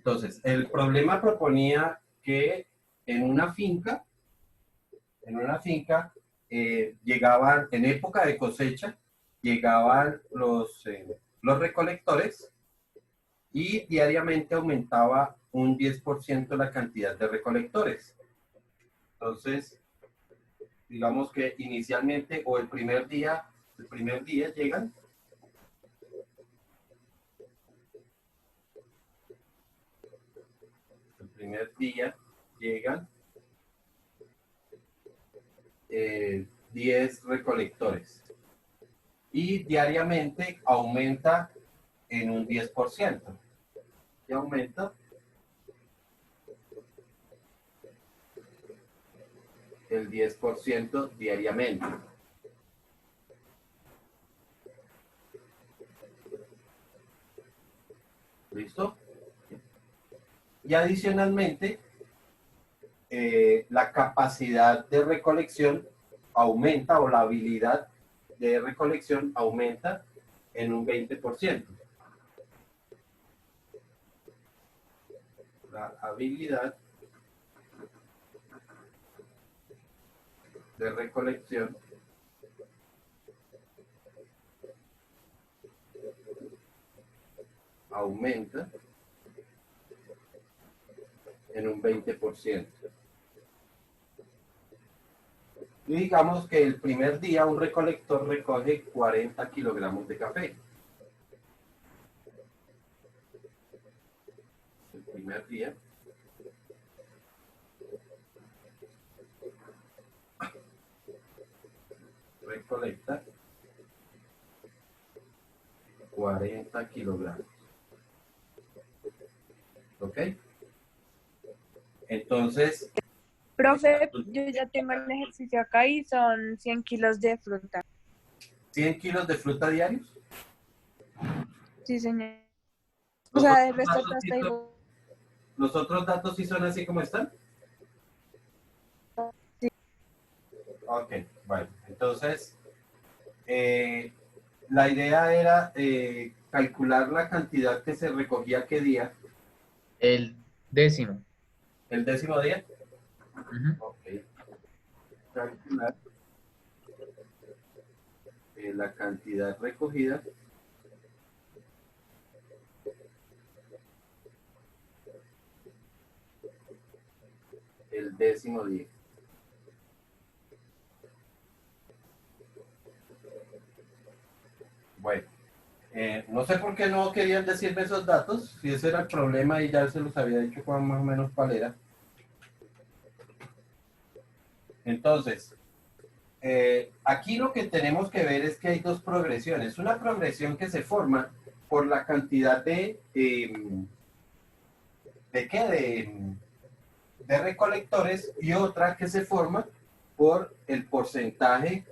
Entonces, el problema proponía que en una finca, llegaban, en época de cosecha, llegaban los recolectores y diariamente aumentaba un 10% la cantidad de recolectores. Entonces, digamos que inicialmente o el primer día llegan, el primer día llegan 10 recolectores y diariamente aumenta en un 10%. Y aumenta el 10% diariamente. ¿Listo? Y adicionalmente, la capacidad de recolección aumenta, o la habilidad de recolección aumenta en un 20%. La habilidad de recolección aumenta en un 20%. Y digamos que el primer día un recolector recoge 40 kilogramos de café. El primer día recolecta 40 kilogramos. ¿Ok? Entonces, Profe, yo ya tengo el ejercicio acá y son 100 kilos de fruta. 100 kilos de fruta diarios. Sí, señor. O Los sea, otros de resto datos acá sí está son, igual. los otros datos sí son así como están. Sí. Ok, bueno. Entonces, la idea era calcular la cantidad que se recogía qué día. El 10º. ¿El 10º día? Ujú. Ok. Calcular la cantidad recogida el 10º día. Bueno, no sé por qué no querían decirme esos datos, si ese era el problema y ya se los había dicho más o menos cuál era. Entonces, aquí lo que tenemos que ver es que hay dos progresiones. Una progresión que se forma por la cantidad ¿de qué? De recolectores, y otra que se forma por el porcentaje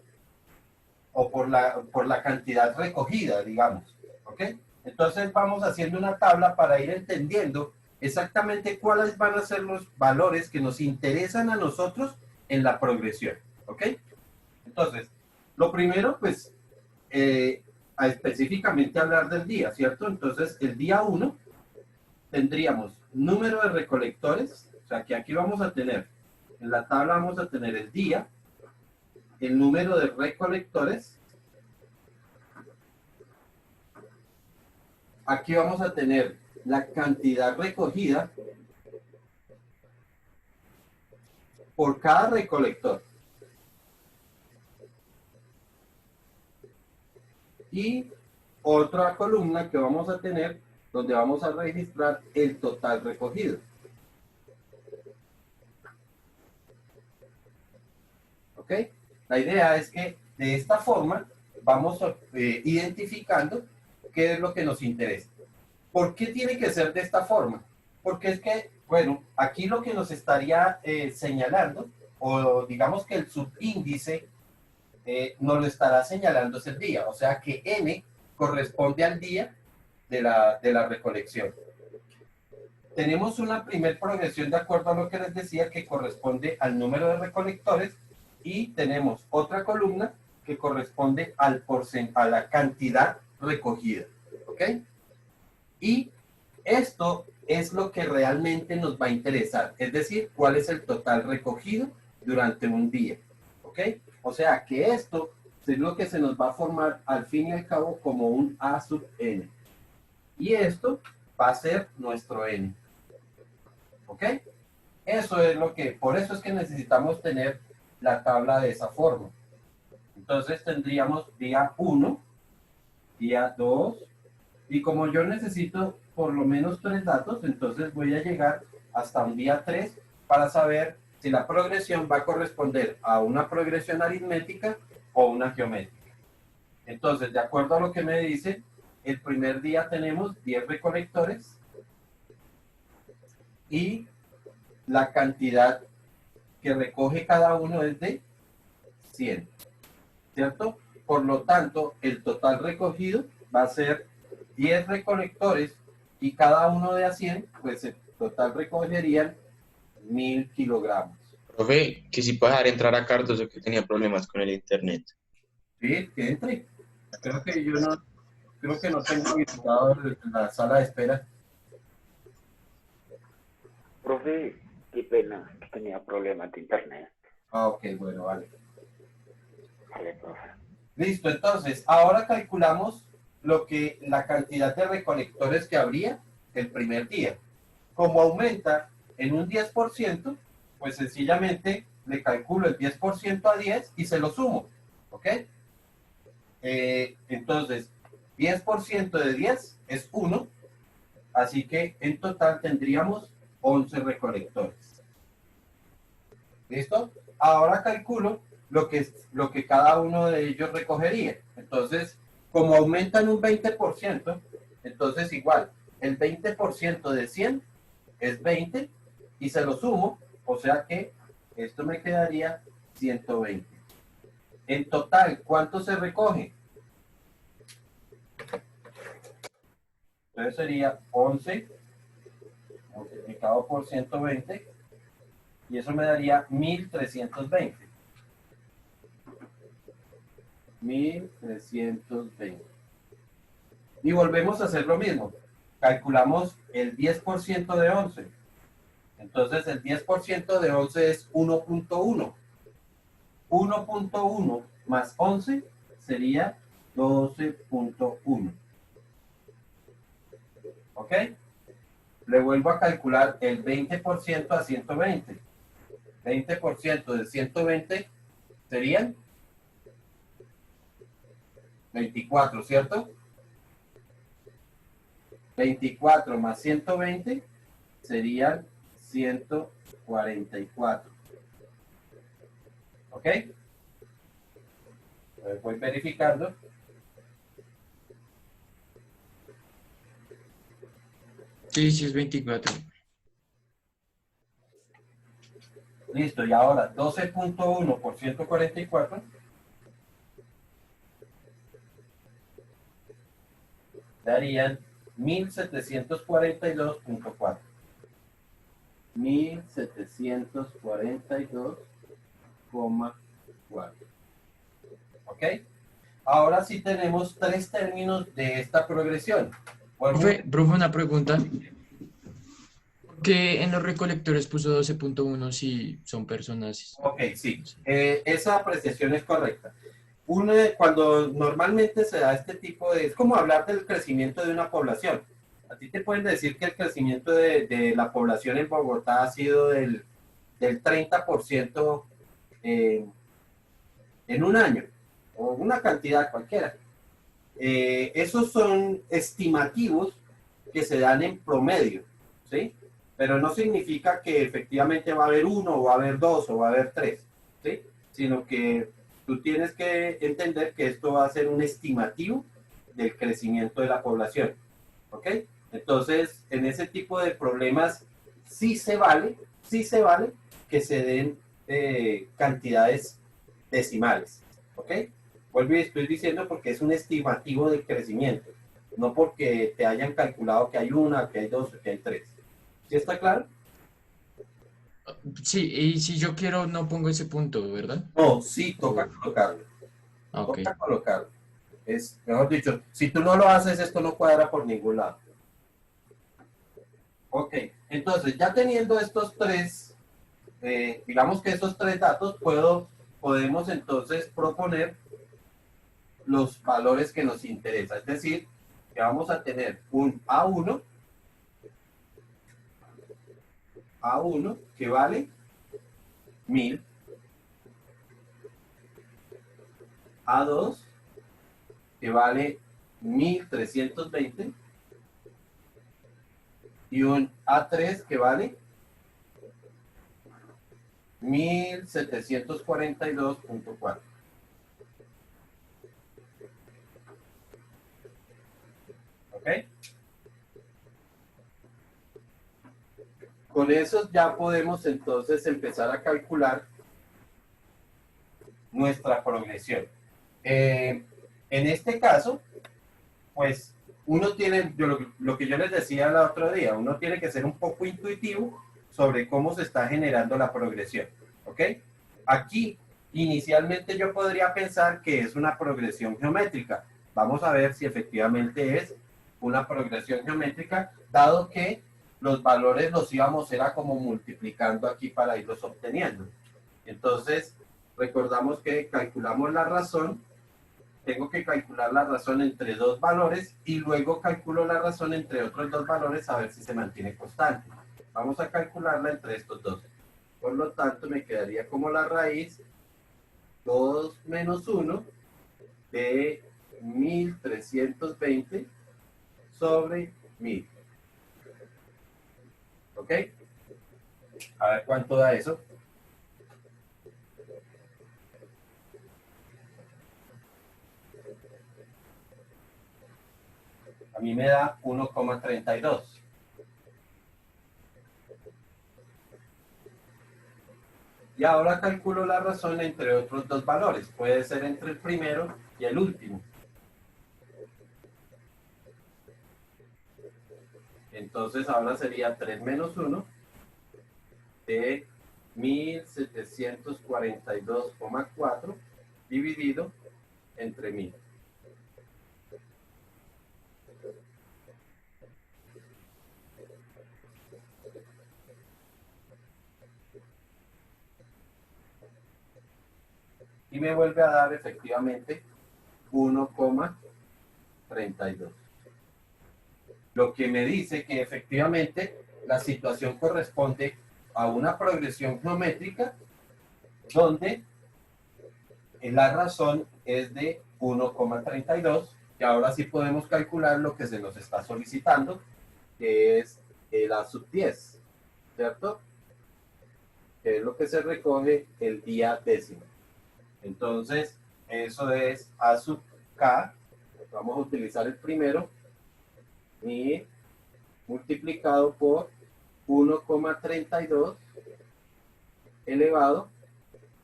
o por la cantidad recogida, digamos. ¿Ok? Entonces vamos haciendo una tabla para ir entendiendo exactamente cuáles van a ser los valores que nos interesan a nosotros en la progresión. ¿Ok? Entonces, lo primero, pues, a específicamente hablar del día, ¿cierto? Entonces, el día 1 tendríamos número de recolectores, o sea que aquí vamos a tener, en la tabla vamos a tener el día, el número de recolectores, aquí vamos a tener la cantidad recogida por cada recolector. Y otra columna que vamos a tener donde vamos a registrar el total recogido. ¿Ok? La idea es que de esta forma vamos identificando qué es lo que nos interesa. ¿Por qué tiene que ser de esta forma? Porque es que, bueno, aquí lo que nos estaría señalando, o digamos que el subíndice nos lo estará señalando es el día, o sea que n corresponde al día de la recolección. Tenemos una primer progresión de acuerdo a lo que les decía que corresponde al número de recolectores, y tenemos otra columna que corresponde a la cantidad recogida. ¿Ok? Y Esto es lo que realmente nos va a interesar, es decir, cuál es el total recogido durante un día, ¿ok? O sea que esto es lo que se nos va a formar al fin y al cabo como un A sub n. Y esto va a ser nuestro n, ¿ok? Eso es lo que, por eso es que necesitamos tener la tabla de esa forma. Entonces tendríamos día 1, día 2, y como yo necesito por lo menos 3 datos, entonces voy a llegar hasta un día 3 para saber si la progresión va a corresponder a una progresión aritmética o una geométrica. Entonces, de acuerdo a lo que me dice, el primer día tenemos 10 recolectores y la cantidad que recoge cada uno es de 100, ¿cierto? Por lo tanto, el total recogido va a ser 10 recolectores y cada uno de a 100, pues el total recogerían 1000 kilogramos. Profe, que si puede dejar entrar a Cardoso que tenía problemas con el internet. Sí, que entre. Creo que yo no, creo que no tengo habilitado la sala de espera. Profe, qué pena, que tenía problemas de internet. Ah, ok, bueno, vale. Vale, profe. Listo, entonces, ahora calculamos la cantidad de recolectores que habría el primer día. Como aumenta en un 10%, pues sencillamente le calculo el 10% a 10 y se lo sumo, ¿ok? Entonces, 10% de 10 es 1, así que en total tendríamos 11 recolectores. ¿Listo? Ahora calculo lo que cada uno de ellos recogería. Entonces, como aumentan un 20%, entonces igual, el 20% de 100 es 20 y se lo sumo, o sea que esto me quedaría 120. En total, ¿cuánto se recoge? Entonces sería 11 multiplicado por 120 y eso me daría 1320. 1320. Y volvemos a hacer lo mismo. Calculamos el 10% de 11. Entonces el 10% de 11 es 1.1. 1.1 más 11 sería 12.1. ¿Ok? Le vuelvo a calcular el 20% a 120. 20% de 120 serían 24, ¿cierto? 24 más 120 serían 144. ¿Ok? Voy verificando. Sí, sí es 24. Listo, y ahora 12.1 por 144 darían 1742.4. 1742,4. ¿Ok? Ahora sí tenemos 3 términos de esta progresión. Profe, una pregunta. ¿Por qué en los recolectores puso 12.1 si son personas? Ok, sí. Esa apreciación es correcta. Cuando normalmente se da este tipo de... Es como hablar del crecimiento de una población. A ti te pueden decir que el crecimiento de la población en Bogotá ha sido del 30% en un año, o una cantidad cualquiera. Esos son estimativos que se dan en promedio, ¿sí? Pero no significa que efectivamente va a haber uno, o va a haber dos, o va a haber tres, ¿sí? Sino que tú tienes que entender que esto va a ser un estimativo del crecimiento de la población, ¿ok? Entonces, en ese tipo de problemas sí se vale que se den cantidades decimales, ¿ok? Vuelvo y estoy diciendo porque es un estimativo de crecimiento, no porque te hayan calculado que hay una, que hay dos, que hay tres. ¿Sí está claro? Sí, y si yo quiero no pongo ese punto, ¿verdad? No, sí, toca colocarlo. Ok. Toca colocarlo. Es, mejor dicho, si tú no lo haces, esto no cuadra por ningún lado. Ok, entonces ya teniendo estos tres, digamos que esos tres datos, podemos entonces proponer los valores que nos interesa. Es decir, que vamos a tener un A1 que vale 1000, A2 que vale 1320 y un A3 que vale 1742.4. ¿Ok? Con eso ya podemos entonces empezar a calcular nuestra progresión. En este caso, pues uno tiene, lo que yo les decía el otro día, uno tiene que ser un poco intuitivo sobre cómo se está generando la progresión. ¿Ok? Aquí, inicialmente yo podría pensar que es una progresión geométrica. Vamos a ver si efectivamente es una progresión geométrica, dado que los valores los íbamos era como multiplicando aquí para irlos obteniendo. Entonces, recordamos que calculamos la razón. Tengo que calcular la razón entre dos valores y luego calculo la razón entre otros dos valores a ver si se mantiene constante. Vamos a calcularla entre estos dos. Por lo tanto, me quedaría como la raíz 2 menos 1 de 1320 sobre 1000. ¿Ok? A ver cuánto da eso. A mí me da 1,32. Y ahora calculo la razón entre otros dos valores. Puede ser entre el primero y el último. Entonces ahora sería 3 menos 1 de 1742,4 dividido entre 1000. Y me vuelve a dar efectivamente 1,32. Lo que me dice que efectivamente la situación corresponde a una progresión geométrica donde la razón es de 1,32, y ahora sí podemos calcular lo que se nos está solicitando, que es el A sub 10, ¿cierto? Que es lo que se recoge el día décimo. Entonces, eso es A sub K, vamos a utilizar el primero, y multiplicado por 1,32 elevado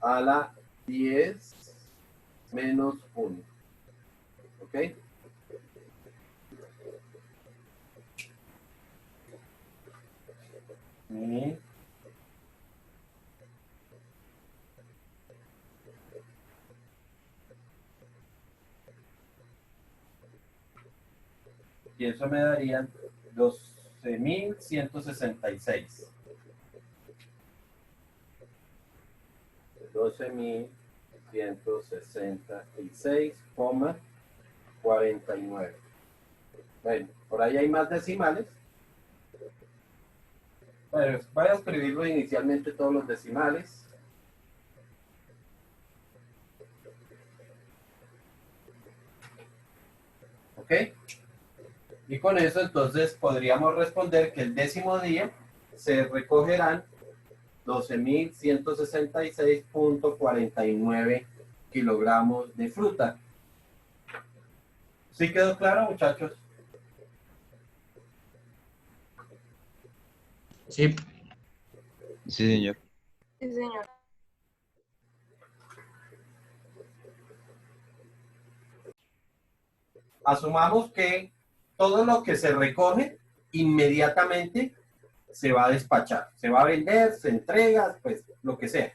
a la 10 menos 1. ¿Ok? Y eso me daría 12.166. 12.166,49. Bueno, por ahí hay más decimales. Bueno, voy a escribirlo inicialmente todos los decimales. ¿Ok? Y con eso entonces podríamos responder que el décimo día se recogerán 12.166,49 kilogramos de fruta. ¿Sí quedó claro, muchachos? Sí, Sí, señor. Sí, señor. Asumamos que todo lo que se recoge inmediatamente se va a despachar, se va a vender, se entrega, pues lo que sea.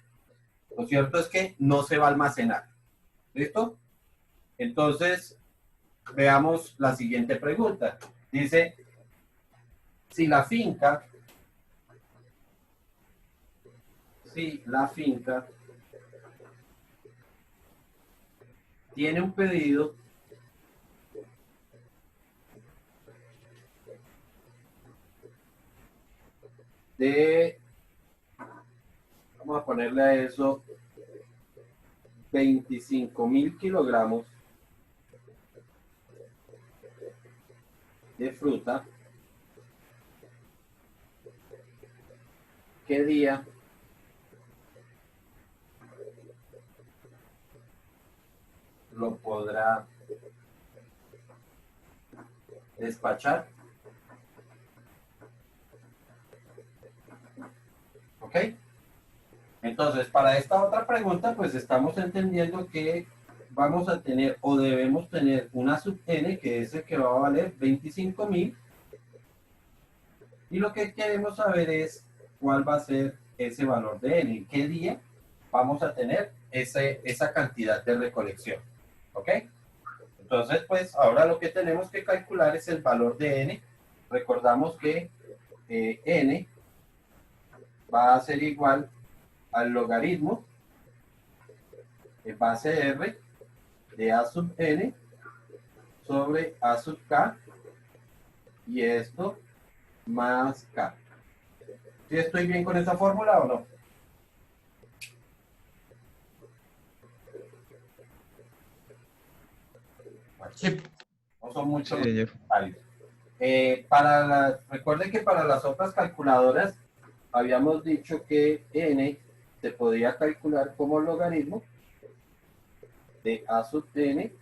Lo cierto es que no se va a almacenar. ¿Listo? Entonces, veamos la siguiente pregunta. Dice, si la finca, si la finca tiene un pedido de, vamos a ponerle a eso, 25.000 kilogramos de fruta, ¿qué día lo podrá despachar? ¿Ok? Entonces, para esta otra pregunta, pues estamos entendiendo que vamos a tener o debemos tener una sub n, que es el que va a valer 25.000. Y lo que queremos saber es cuál va a ser ese valor de n. ¿Qué día vamos a tener esa cantidad de recolección? ¿Ok? Entonces, pues ahora lo que tenemos que calcular es el valor de n. Recordamos que n va a ser igual al logaritmo en base r de a sub n sobre a sub k, y esto más k. ¿Sí estoy bien con esa fórmula o no? Bueno, Sí. no son muchos Sí, señor. varios. Recuerden que para las otras calculadoras habíamos dicho que n se podía calcular como logaritmo de a sub n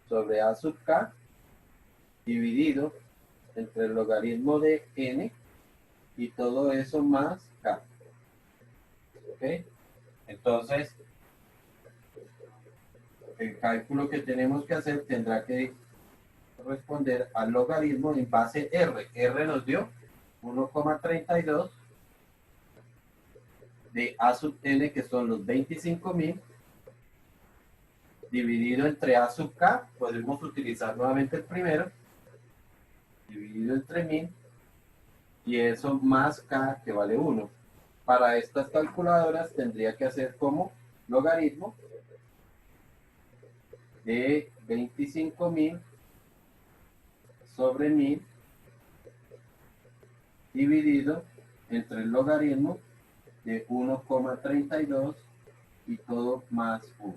sobre a sub k dividido entre el logaritmo de n y todo eso más k. ¿Ok? Entonces, el cálculo que tenemos que hacer tendrá que corresponder al logaritmo en base r. R nos dio 1,32 de a sub n, que son los 25.000, dividido entre a sub k. Podemos utilizar nuevamente el primero, dividido entre 1000, y eso más k, que vale 1. Para estas calculadoras tendría que hacer como logaritmo de 25.000 sobre 1000 dividido entre el logaritmo de 1,32 y todo más 1.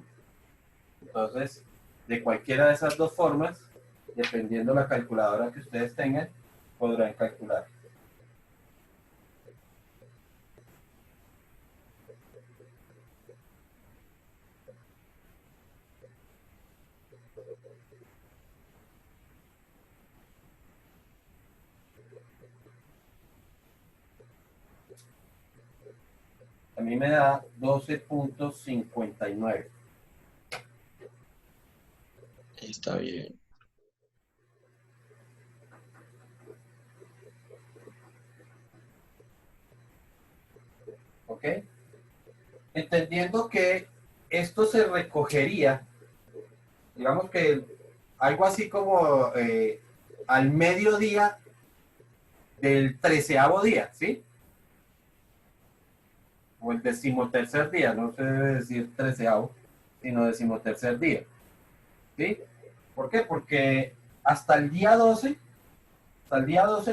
Entonces, de cualquiera de esas dos formas, dependiendo la calculadora que ustedes tengan, podrán calcular. A mí me da 12,59. Está bien. ¿Ok? Entendiendo que esto se recogería, digamos que algo así como al mediodía del 13º día, ¿sí? O el 13º día, no se debe decir 13º, sino 13º día, ¿sí? ¿Por qué? Porque hasta el día 12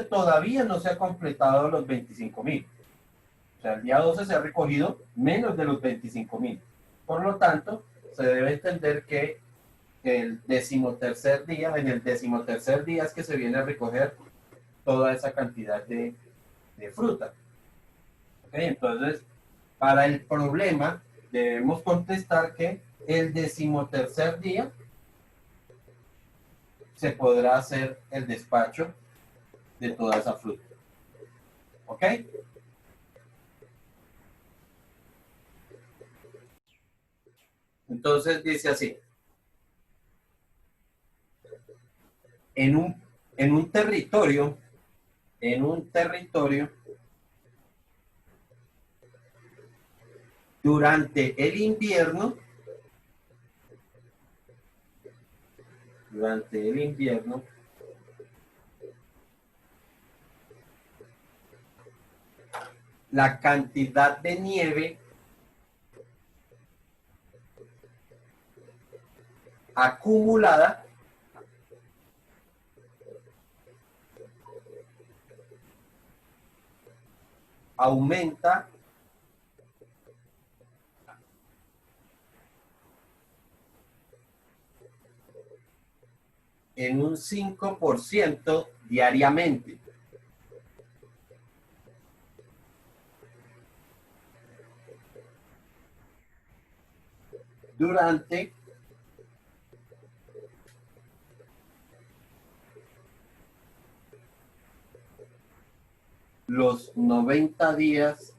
todavía no se ha completado los 25.000. O sea, el día 12 se ha recogido menos de los 25.000. Por lo tanto, se debe entender que en el 13º día es que se viene a recoger toda esa cantidad de fruta. ¿Okay? Entonces, para el problema, debemos contestar que el 13º día se podrá hacer el despacho de toda esa fruta. ¿Ok? Entonces dice así: en un territorio, durante el invierno, la cantidad de nieve acumulada aumenta en un 5% diariamente. Durante los 90 días,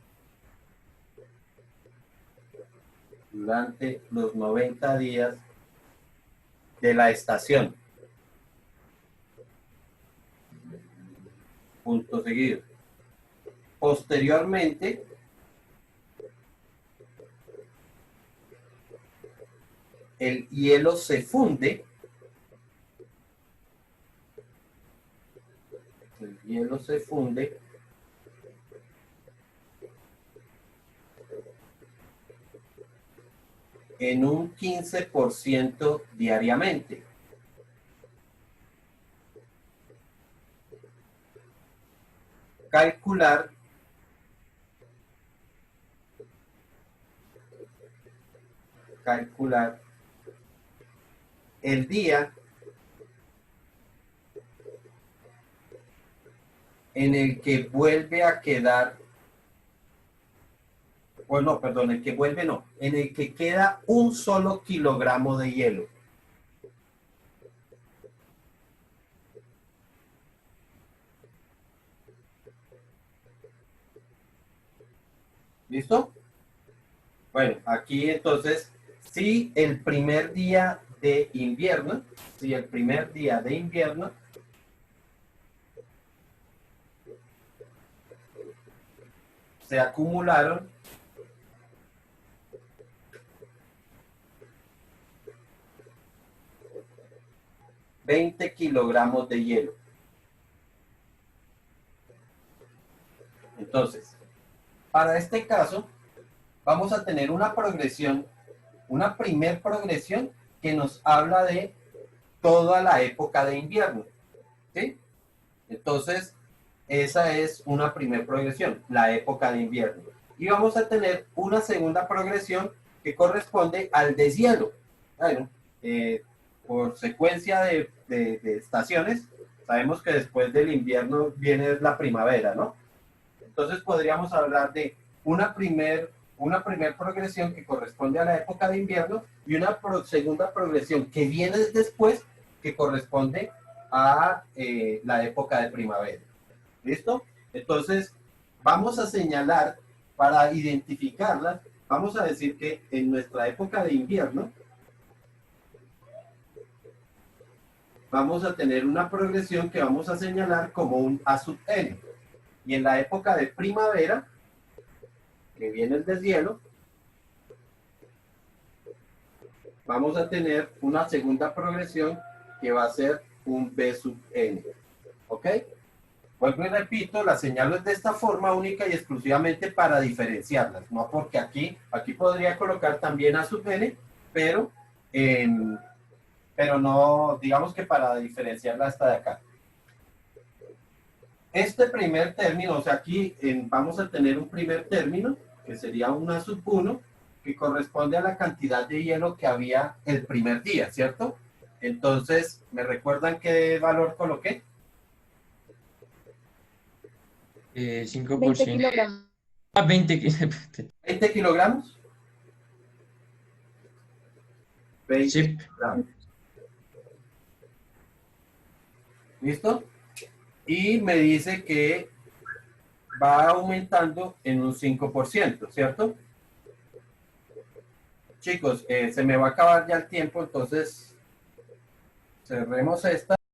durante los 90 días de la estación. Punto seguido. Posteriormente, el hielo se funde. El hielo se funde en un 15% diariamente. Calcular el día en el que vuelve a quedar, o no, perdón, el que vuelve no, en el que queda un solo kilogramo de hielo. ¿Listo? Bueno, aquí entonces, si el primer día de invierno, se acumularon 20 kilogramos de hielo. Entonces, para este caso, vamos a tener una progresión, una primer progresión que nos habla de toda la época de invierno. ¿Sí? Entonces, esa es una primer progresión, la época de invierno. Y vamos a tener una segunda progresión que corresponde al deshielo. Bueno, por secuencia de estaciones, sabemos que después del invierno viene la primavera, ¿no? Entonces podríamos hablar de una primer progresión que corresponde a la época de invierno y una segunda progresión que viene después que corresponde a la época de primavera. ¿Listo? Entonces, vamos a señalar, para identificarlas, vamos a decir que en nuestra época de invierno vamos a tener una progresión que vamos a señalar como un A sub n. Y en la época de primavera, que viene el deshielo, vamos a tener una segunda progresión que va a ser un B sub n. ¿Ok? Vuelvo y repito, las señalo de esta forma única y exclusivamente para diferenciarlas, no porque aquí podría colocar también A sub n, pero no, digamos que para diferenciarla hasta de acá. Este primer término, o sea, aquí vamos a tener un primer término, que sería un A sub 1, que corresponde a la cantidad de hielo que había el primer día, ¿cierto? Entonces, ¿me recuerdan qué valor coloqué? 5%. 20 kilogramos. 20. 20 kilogramos. 20 Sí. kilogramos. ¿Listo? Y me dice que va aumentando en un 5%, ¿cierto? Chicos, se me va a acabar ya el tiempo, entonces cerremos esta.